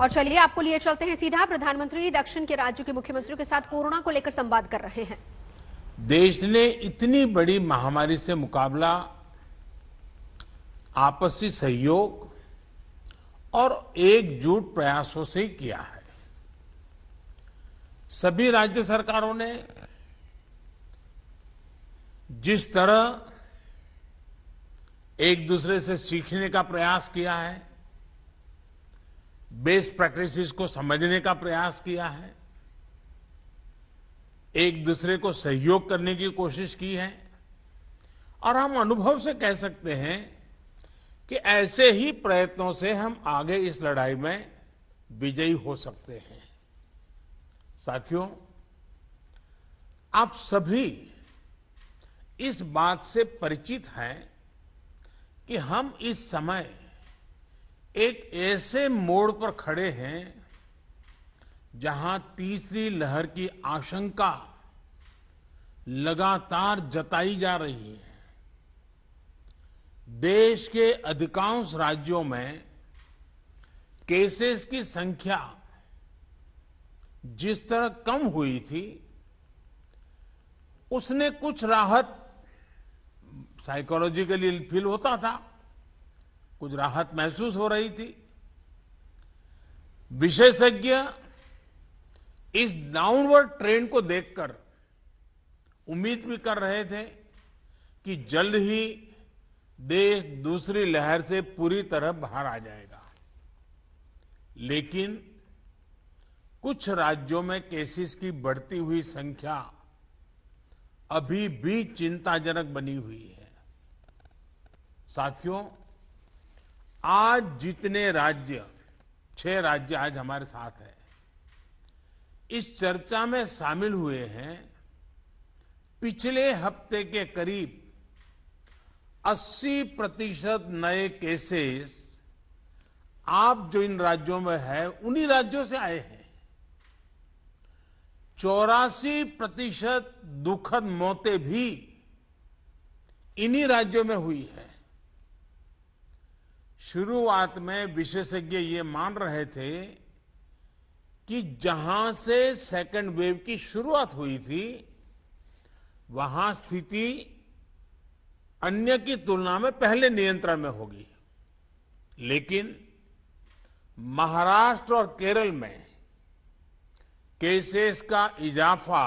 और चलिए आपको लिए चलते हैं सीधा। प्रधानमंत्री दक्षिण के राज्यों के मुख्यमंत्रियों के साथ कोरोना को लेकर संवाद कर रहे हैं। देश ने इतनी बड़ी महामारी से मुकाबला आपसी सहयोग और एकजुट प्रयासों से किया है। सभी राज्य सरकारों ने जिस तरह एक दूसरे से सीखने का प्रयास किया है, बेस्ट प्रैक्टिसेस को समझने का प्रयास किया है, एक दूसरे को सहयोग करने की कोशिश की है और हम अनुभव से कह सकते हैं कि ऐसे ही प्रयत्नों से हम आगे इस लड़ाई में विजयी हो सकते हैं। साथियों, आप सभी इस बात से परिचित हैं कि हम इस समय एक ऐसे मोड़ पर खड़े हैं जहां तीसरी लहर की आशंका लगातार जताई जा रही है। देश के अधिकांश राज्यों में केसेस की संख्या जिस तरह कम हुई थी, उसने कुछ राहत साइकोलॉजिकली फील होता था, कुछ राहत महसूस हो रही थी। विशेषज्ञ इस डाउनवर्ड ट्रेंड को देखकर उम्मीद भी कर रहे थे कि जल्द ही देश दूसरी लहर से पूरी तरह बाहर आ जाएगा। लेकिन कुछ राज्यों में केसेस की बढ़ती हुई संख्या अभी भी चिंताजनक बनी हुई है। साथियों, आज जितने राज्य, 6 राज्य आज हमारे साथ हैं, इस चर्चा में शामिल हुए हैं, पिछले हफ्ते के करीब 80% नए केसेस आप जो इन राज्यों में है उन्हीं राज्यों से आए हैं। 84% दुखद मौतें भी इन्हीं राज्यों में हुई है। शुरुआत में विशेषज्ञ ये मान रहे थे कि जहां से सेकेंड वेव की शुरुआत हुई थी, वहां स्थिति अन्य की तुलना में पहले नियंत्रण में होगी। लेकिन महाराष्ट्र और केरल में केसेस का इजाफा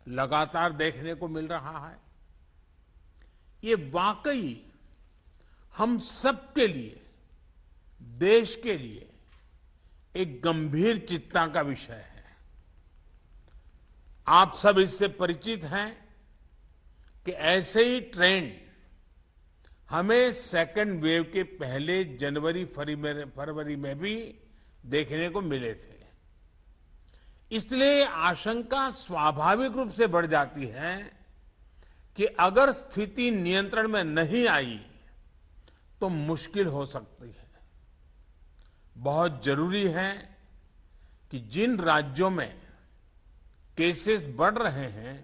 लगातार देखने को मिल रहा है। ये वाकई हम सबके लिए, देश के लिए एक गंभीर चिंता का विषय है। आप सब इससे परिचित हैं कि ऐसे ही ट्रेंड हमें सेकेंड वेव के पहले जनवरी फरवरी में भी देखने को मिले थे। इसलिए आशंका स्वाभाविक रूप से बढ़ जाती है कि अगर स्थिति नियंत्रण में नहीं आई तो मुश्किल हो सकती है। बहुत जरूरी है कि जिन राज्यों में केसेस बढ़ रहे हैं,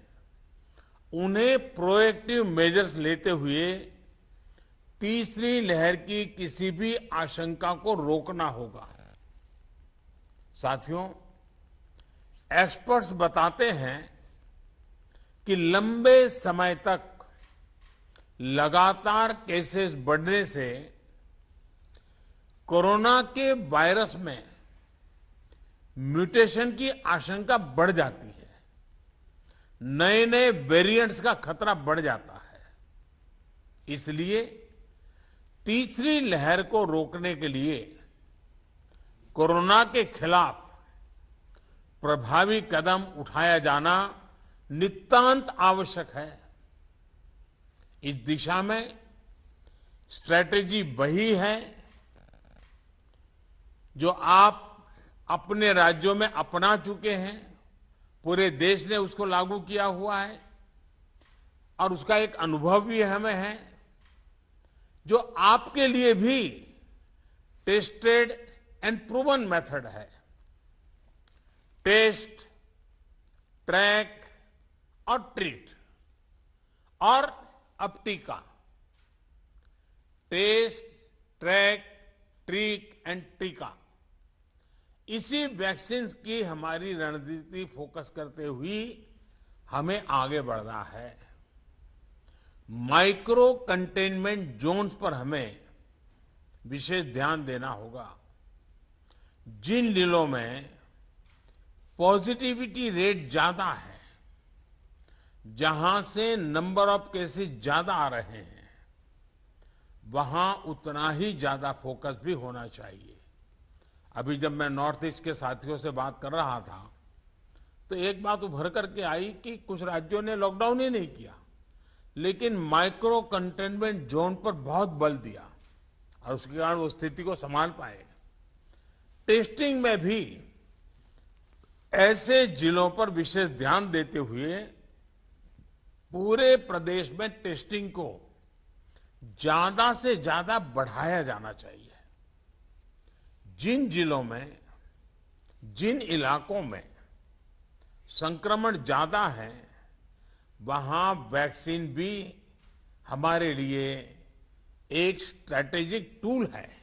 उन्हें प्रोएक्टिव मेजर्स लेते हुए तीसरी लहर की किसी भी आशंका को रोकना होगा। साथियों, एक्सपर्ट्स बताते हैं कि लंबे समय तक लगातार केसेस बढ़ने से कोरोना के वायरस में म्यूटेशन की आशंका बढ़ जाती है। नए नए वेरिएंट्स का खतरा बढ़ जाता है। इसलिए तीसरी लहर को रोकने के लिए कोरोना के खिलाफ प्रभावी कदम उठाया जाना नितांत आवश्यक है। इस दिशा में स्ट्रैटेजी वही है जो आप अपने राज्यों में अपना चुके हैं। पूरे देश ने उसको लागू किया हुआ है और उसका एक अनुभव भी हमें है, जो आपके लिए भी टेस्टेड एंड प्रूवन मेथड है। टेस्ट, ट्रैक और ट्रीट, और अब टीका। टेस्ट, ट्रैक, ट्रीट एंड टीका, इसी वैक्सीन की हमारी रणनीति फोकस करते हुए हमें आगे बढ़ना है। माइक्रो कंटेनमेंट जोन्स पर हमें विशेष ध्यान देना होगा। जिन जिलों में पॉजिटिविटी रेट ज्यादा है, जहां से नंबर ऑफ केसेस ज्यादा आ रहे हैं, वहां उतना ही ज्यादा फोकस भी होना चाहिए। अभी जब मैं नॉर्थ ईस्ट के साथियों से बात कर रहा था तो एक बात उभर करके आई कि कुछ राज्यों ने लॉकडाउन ही नहीं किया, लेकिन माइक्रो कंटेनमेंट जोन पर बहुत बल दिया और उसके कारण वो स्थिति को संभाल पाए। टेस्टिंग में भी ऐसे जिलों पर विशेष ध्यान देते हुए पूरे प्रदेश में टेस्टिंग को ज्यादा से ज्यादा बढ़ाया जाना चाहिए। जिन जिलों में, जिन इलाकों में संक्रमण ज्यादा है, वहां वैक्सीन भी हमारे लिए एक स्ट्रैटेजिक टूल है।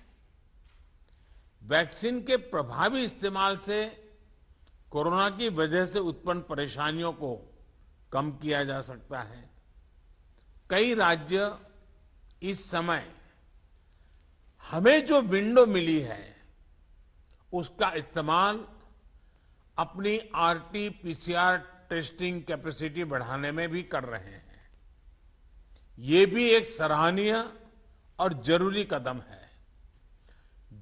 वैक्सीन के प्रभावी इस्तेमाल से कोरोना की वजह से उत्पन्न परेशानियों को कम किया जा सकता है। कई राज्य इस समय हमें जो विंडो मिली है उसका इस्तेमाल अपनी आरटी-पीसीआर टेस्टिंग कैपेसिटी बढ़ाने में भी कर रहे हैं। ये भी एक सराहनीय और जरूरी कदम है।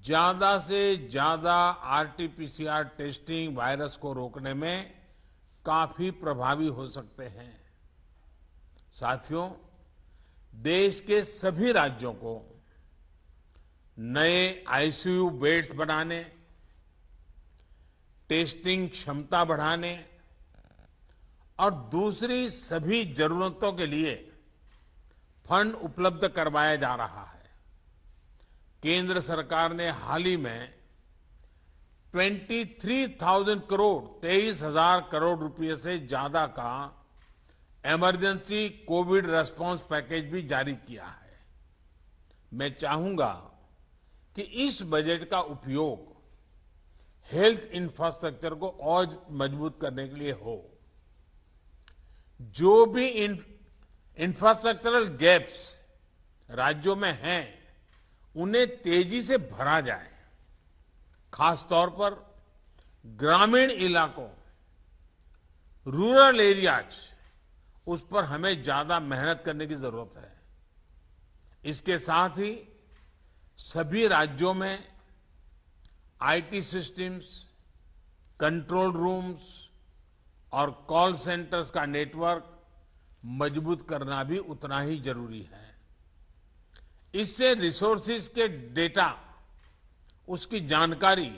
ज्यादा से ज्यादा आरटी-पीसीआर टेस्टिंग वायरस को रोकने में काफी प्रभावी हो सकते हैं। साथियों, देश के सभी राज्यों को नए आईसीयू बेड्स बनाने, टेस्टिंग क्षमता बढ़ाने और दूसरी सभी जरूरतों के लिए फंड उपलब्ध करवाया जा रहा है। केंद्र सरकार ने हाल ही में 23,000 करोड़ 23,000 करोड़ रुपए से ज्यादा का इमरजेंसी कोविड रेस्पॉन्स पैकेज भी जारी किया है। मैं चाहूंगा कि इस बजट का उपयोग हेल्थ इंफ्रास्ट्रक्चर को और मजबूत करने के लिए हो। जो भी इंफ्रास्ट्रक्चरल गैप्स राज्यों में हैं, उन्हें तेजी से भरा जाए। खासतौर पर ग्रामीण इलाकों, रूरल एरियाज, उस पर हमें ज्यादा मेहनत करने की जरूरत है। इसके साथ ही सभी राज्यों में आईटी सिस्टम्स, कंट्रोल रूम्स और कॉल सेंटर्स का नेटवर्क मजबूत करना भी उतना ही जरूरी है। इससे रिसोर्सेज के डेटा, उसकी जानकारी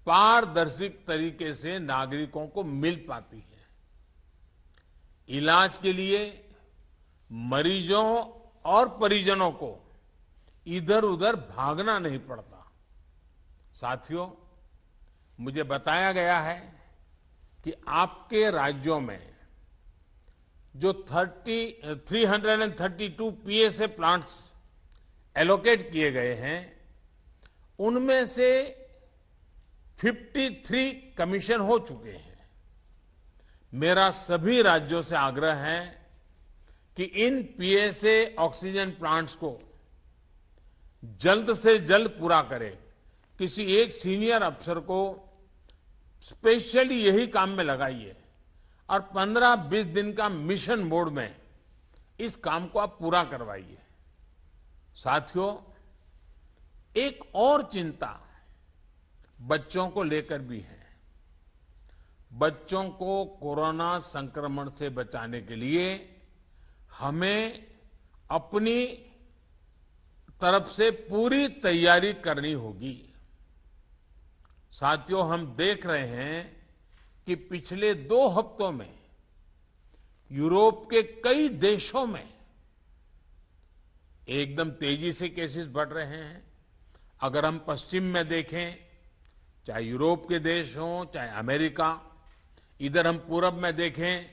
पारदर्शी तरीके से नागरिकों को मिल पाती है। इलाज के लिए मरीजों और परिजनों को इधर उधर भागना नहीं पड़ता। साथियों, मुझे बताया गया है कि आपके राज्यों में जो 332 पीएसए प्लांट्स एलोकेट किए गए हैं, उनमें से 53 कमीशन हो चुके हैं। मेरा सभी राज्यों से आग्रह है कि इन पीएसए ऑक्सीजन प्लांट्स को जल्द से जल्द पूरा करें। किसी एक सीनियर अफसर को स्पेशली यही काम में लगाइए और 15-20 दिन का मिशन मोड में इस काम को आप पूरा करवाइए। साथियों, एक और चिंता बच्चों को लेकर भी है। बच्चों को कोरोना संक्रमण से बचाने के लिए हमें अपनी तरफ से पूरी तैयारी करनी होगी। साथियों, हम देख रहे हैं कि पिछले 2 हफ्तों में यूरोप के कई देशों में एकदम तेजी से केसेस बढ़ रहे हैं। अगर हम पश्चिम में देखें, चाहे यूरोप के देश हों, चाहे अमेरिका, इधर हम पूरब में देखें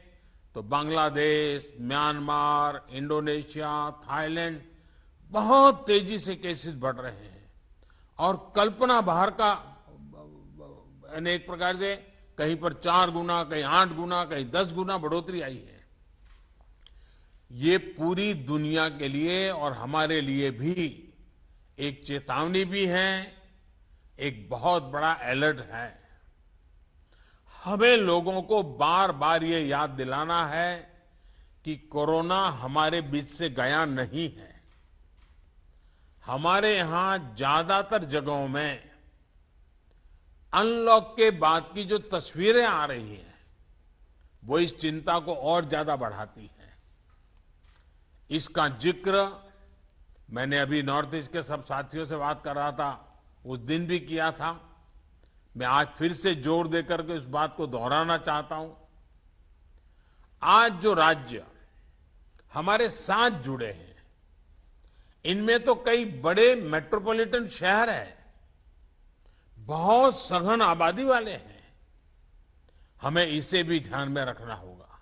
तो बांग्लादेश, म्यांमार, इंडोनेशिया, थाईलैंड, बहुत तेजी से केसेस बढ़ रहे हैं और कल्पना बाहर का अनेक प्रकार से कहीं पर 4 गुना, कहीं 8 गुना, कहीं 10 गुना बढ़ोतरी आई है। ये पूरी दुनिया के लिए और हमारे लिए भी एक चेतावनी भी है, एक बहुत बड़ा अलर्ट है। हमें लोगों को बार बार ये याद दिलाना है कि कोरोना हमारे बीच से गया नहीं है। हमारे यहां ज्यादातर जगहों में अनलॉक के बाद की जो तस्वीरें आ रही हैं, वो इस चिंता को और ज्यादा बढ़ाती हैं। इसका जिक्र मैंने अभी नॉर्थ ईस्ट के सब साथियों से बात कर रहा था, उस दिन भी किया था। मैं आज फिर से जोर देकर के इस बात को दोहराना चाहता हूं। आज जो राज्य हमारे साथ जुड़े हैं, इनमें तो कई बड़े मेट्रोपॉलिटन शहर हैं, बहुत सघन आबादी वाले हैं। हमें इसे भी ध्यान में रखना होगा।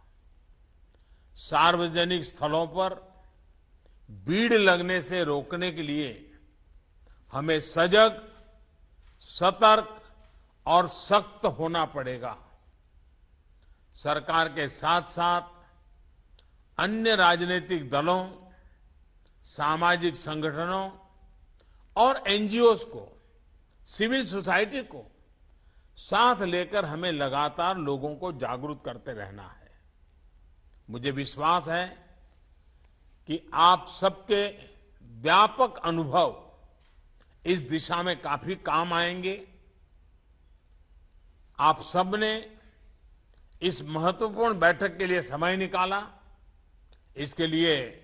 सार्वजनिक स्थलों पर भीड़ लगने से रोकने के लिए हमें सजग, सतर्क और सख्त होना पड़ेगा। सरकार के साथ साथ अन्य राजनीतिक दलों, सामाजिक संगठनों और एनजीओज को, सिविल सोसाइटी को साथ लेकर हमें लगातार लोगों को जागरूक करते रहना है। मुझे विश्वास है कि आप सबके व्यापक अनुभव इस दिशा में काफी काम आएंगे। आप सबने इस महत्वपूर्ण बैठक के लिए समय निकाला, इसके लिए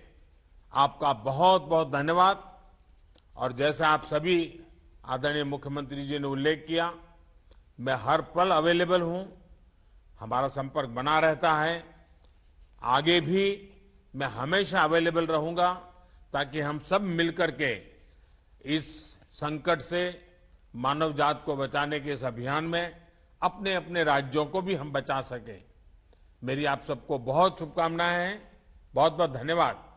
आपका बहुत बहुत धन्यवाद। और जैसा आप सभी आदरणीय मुख्यमंत्री जी ने उल्लेख किया, मैं हर पल अवेलेबल हूं। हमारा संपर्क बना रहता है। आगे भी मैं हमेशा अवेलेबल रहूंगा, ताकि हम सब मिलकर के इस संकट से मानव जात को बचाने के इस अभियान में अपने अपने राज्यों को भी हम बचा सकें। मेरी आप सबको बहुत शुभकामनाएं हैं। बहुत बहुत धन्यवाद।